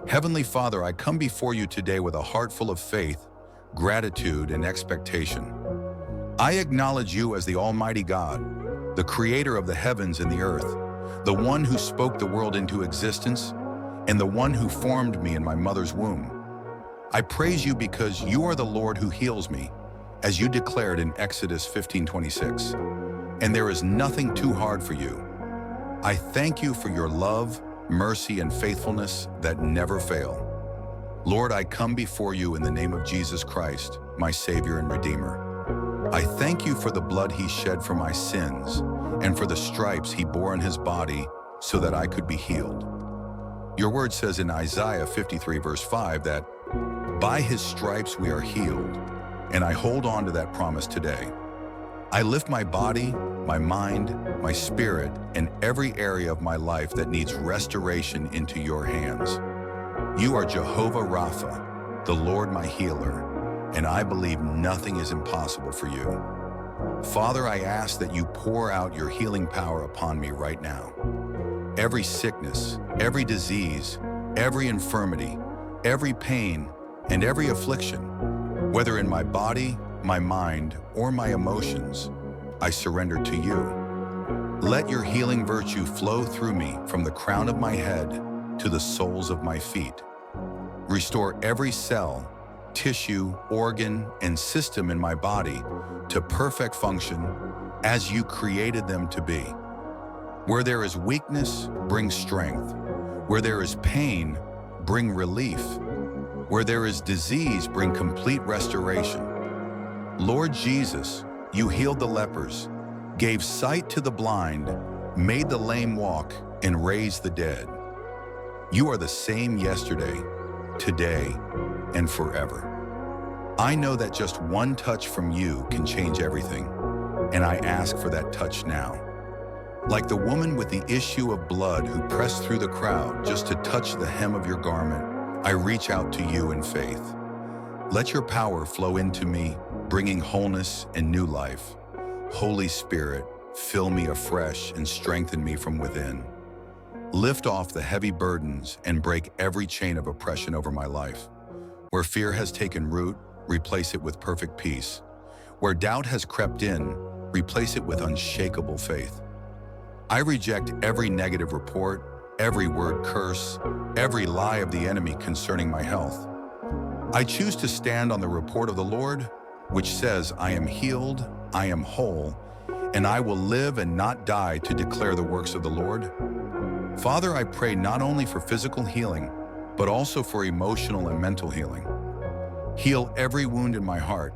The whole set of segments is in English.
Heavenly Father, I come before you today with a heart full of faith, gratitude, and expectation. I acknowledge you as the Almighty God, the creator of the heavens and the earth, the one who spoke the world into existence, and the one who formed me in my mother's womb. I praise you because you are the Lord who heals me, as you declared in Exodus 15:26. And there is nothing too hard for you. I thank you for your love, mercy, and faithfulness that never fail. Lord, I come before you in the name of Jesus Christ, my Savior and Redeemer. I thank you for the blood he shed for my sins and for the stripes he bore on his body so that I could be healed. Your word says in Isaiah 53 verse 5 that by his stripes we are healed, and I hold on to that promise today. I lift my body, my mind, my spirit, and every area of my life that needs restoration into your hands. You are Jehovah Rapha, the Lord my healer, and I believe nothing is impossible for you. Father, I ask that you pour out your healing power upon me right now. Every sickness, every disease, every infirmity, every pain, and every affliction, whether in my body, my mind, or my emotions, I surrender to you. Let your healing virtue flow through me from the crown of my head to the soles of my feet. Restore every cell, tissue, organ, and system in my body to perfect function as you created them to be. Where there is weakness, bring strength. Where there is pain, bring relief. Where there is disease, bring complete restoration. Lord Jesus, you healed the lepers, gave sight to the blind, made the lame walk, and raised the dead. You are the same yesterday, today, and forever. I know that just one touch from you can change everything, and I ask for that touch now. Like the woman with the issue of blood who pressed through the crowd just to touch the hem of your garment, I reach out to you in faith. Let your power flow into me, bringing wholeness and new life. Holy Spirit, fill me afresh and strengthen me from within. Lift off the heavy burdens and break every chain of oppression over my life. Where fear has taken root, replace it with perfect peace. Where doubt has crept in, replace it with unshakable faith. I reject every negative report, every word curse, every lie of the enemy concerning my health. I choose to stand on the report of the Lord, which says, I am healed, I am whole, and I will live and not die to declare the works of the Lord. Father, I pray not only for physical healing, but also for emotional and mental healing. Heal every wound in my heart.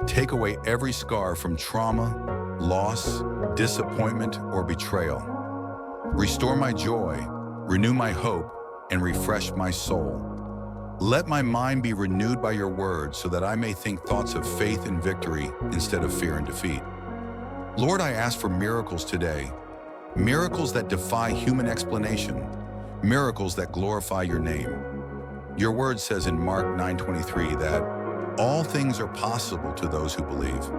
Take away every scar from trauma, loss, disappointment, or betrayal. Restore my joy, renew my hope, and refresh my soul. Let my mind be renewed by your word so that I may think thoughts of faith and victory instead of fear and defeat. Lord, I ask for miracles today, miracles that defy human explanation, miracles that glorify your name. Your word says in Mark 9:23 that all things are possible to those who believe.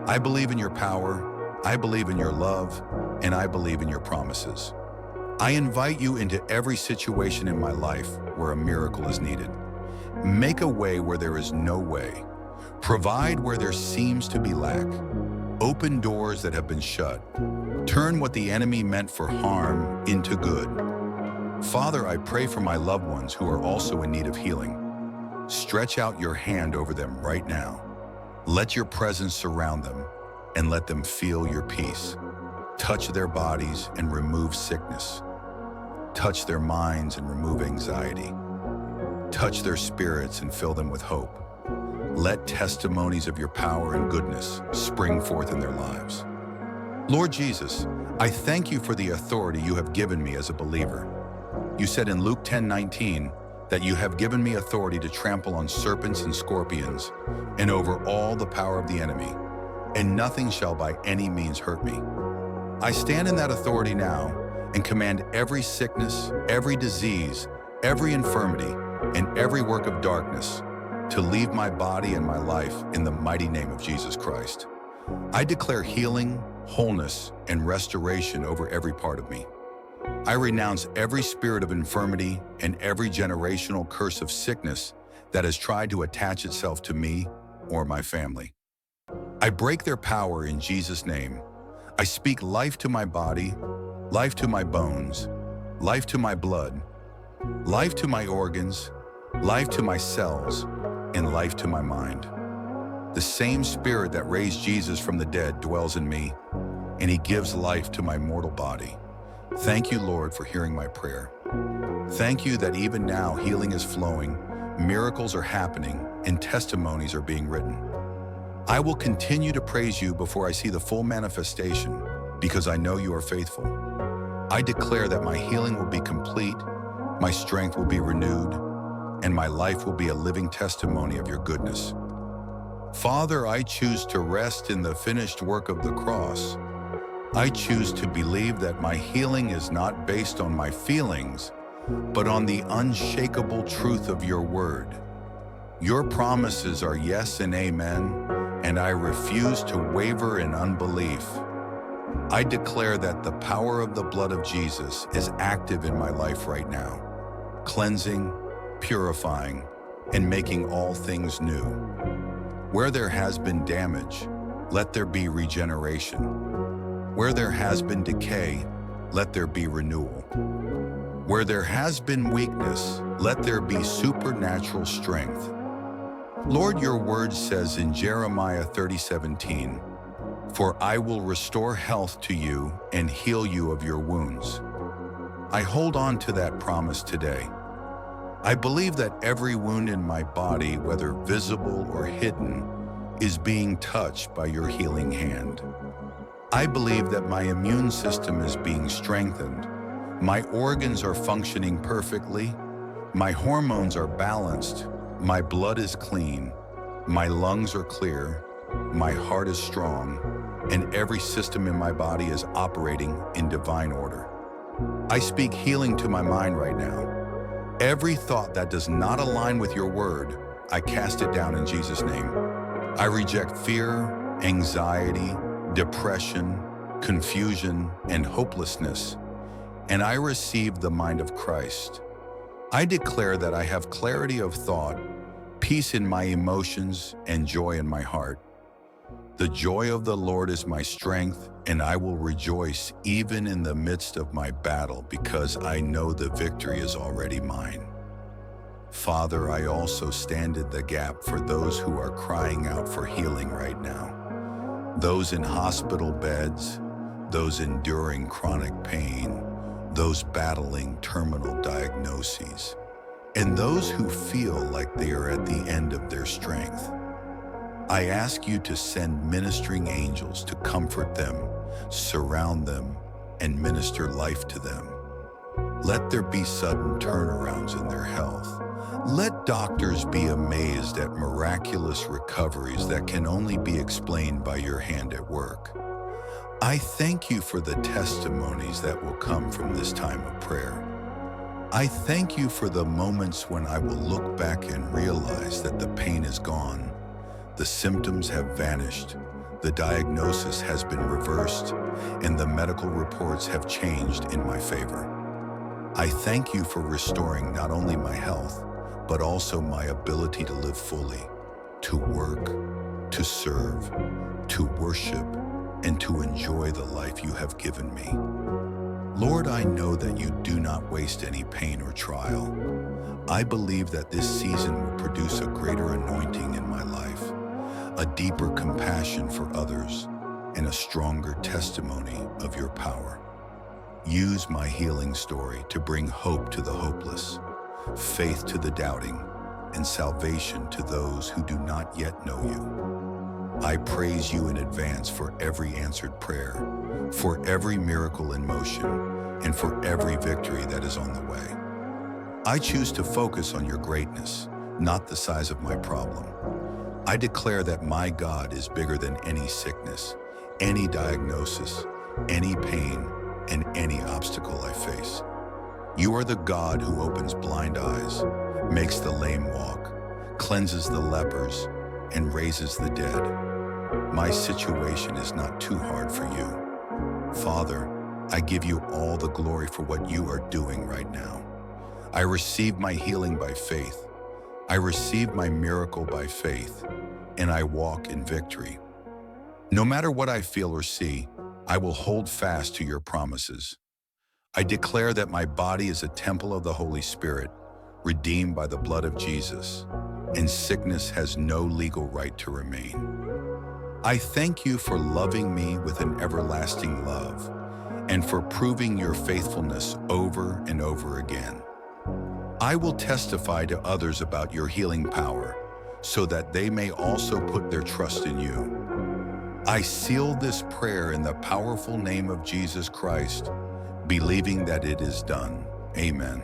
I believe in your power, I believe in your love, and I believe in your promises. I invite you into every situation in my life where a miracle is needed. Make a way where there is no way. Provide where there seems to be lack. Open doors that have been shut. Turn what the enemy meant for harm into good. Father, I pray for my loved ones who are also in need of healing. Stretch out your hand over them right now. Let your presence surround them and let them feel your peace. Touch their bodies and remove sickness. Touch their minds and remove anxiety. Touch their spirits and fill them with hope. Let testimonies of your power and goodness spring forth in their lives. Lord Jesus, I thank you for the authority you have given me as a believer. You said in Luke 10:19 that you have given me authority to trample on serpents and scorpions and over all the power of the enemy, and nothing shall by any means hurt me. I stand in that authority now and command every sickness, every disease, every infirmity, and every work of darkness to leave my body and my life in the mighty name of Jesus Christ. I declare healing, wholeness, and restoration over every part of me. I renounce every spirit of infirmity and every generational curse of sickness that has tried to attach itself to me or my family. I break their power in Jesus' name. I speak life to my body, life to my bones, life to my blood, life to my organs, life to my cells, and life to my mind. The same Spirit that raised Jesus from the dead dwells in me, and He gives life to my mortal body. Thank you, Lord, for hearing my prayer. Thank you that even now healing is flowing, miracles are happening, and testimonies are being written. I will continue to praise you before I see the full manifestation, because I know you are faithful. I declare that my healing will be complete, my strength will be renewed, and my life will be a living testimony of your goodness. Father, I choose to rest in the finished work of the cross. I choose to believe that my healing is not based on my feelings, but on the unshakable truth of your word. Your promises are yes and amen, and I refuse to waver in unbelief. I declare that the power of the blood of Jesus is active in my life right now, cleansing, purifying, and making all things new. Where there has been damage, let there be regeneration. Where there has been decay, let there be renewal. Where there has been weakness, let there be supernatural strength. Lord, your word says in Jeremiah 30:17, "For I will restore health to you and heal you of your wounds." I hold on to that promise today. I believe that every wound in my body, whether visible or hidden, is being touched by your healing hand. I believe that my immune system is being strengthened, my organs are functioning perfectly, my hormones are balanced, my blood is clean, my lungs are clear, my heart is strong, and every system in my body is operating in divine order. I speak healing to my mind right now. Every thought that does not align with your word, I cast it down in Jesus' name. I reject fear, anxiety, depression, confusion, and hopelessness, and I receive the mind of Christ. I declare that I have clarity of thought, peace in my emotions, and joy in my heart. The joy of the Lord is my strength, and I will rejoice even in the midst of my battle, because I know the victory is already mine. Father, I also stand in the gap for those who are crying out for healing right now. Those in hospital beds, those enduring chronic pain, those battling terminal diagnoses, and those who feel like they are at the end of their strength. I ask you to send ministering angels to comfort them, surround them, and minister life to them. Let there be sudden turnarounds in their health. Let doctors be amazed at miraculous recoveries that can only be explained by your hand at work. I thank you for the testimonies that will come from this time of prayer. I thank you for the moments when I will look back and realize that the pain is gone, the symptoms have vanished, the diagnosis has been reversed, and the medical reports have changed in my favor. I thank you for restoring not only my health, but also my ability to live fully, to work, to serve, to worship, and to enjoy the life you have given me. Lord, I know that you do not waste any pain or trial. I believe that this season will produce a greater anointing in my life, a deeper compassion for others, and a stronger testimony of your power. Use my healing story to bring hope to the hopeless, faith to the doubting, and salvation to those who do not yet know you. I praise you in advance for every answered prayer, for every miracle in motion, and for every victory that is on the way. I choose to focus on your greatness, not the size of my problem. I declare that my God is bigger than any sickness, any diagnosis, any pain, and any obstacle I face. You are the God who opens blind eyes, makes the lame walk, cleanses the lepers, and raises the dead. My situation is not too hard for you. Father, I give you all the glory for what you are doing right now. I receive my healing by faith. I receive my miracle by faith, and I walk in victory. No matter what I feel or see, I will hold fast to your promises. I declare that my body is a temple of the Holy Spirit, redeemed by the blood of Jesus, and sickness has no legal right to remain. I thank you for loving me with an everlasting love and for proving your faithfulness over and over again. I will testify to others about your healing power so that they may also put their trust in you. I seal this prayer in the powerful name of Jesus Christ, believing that it is done. Amen.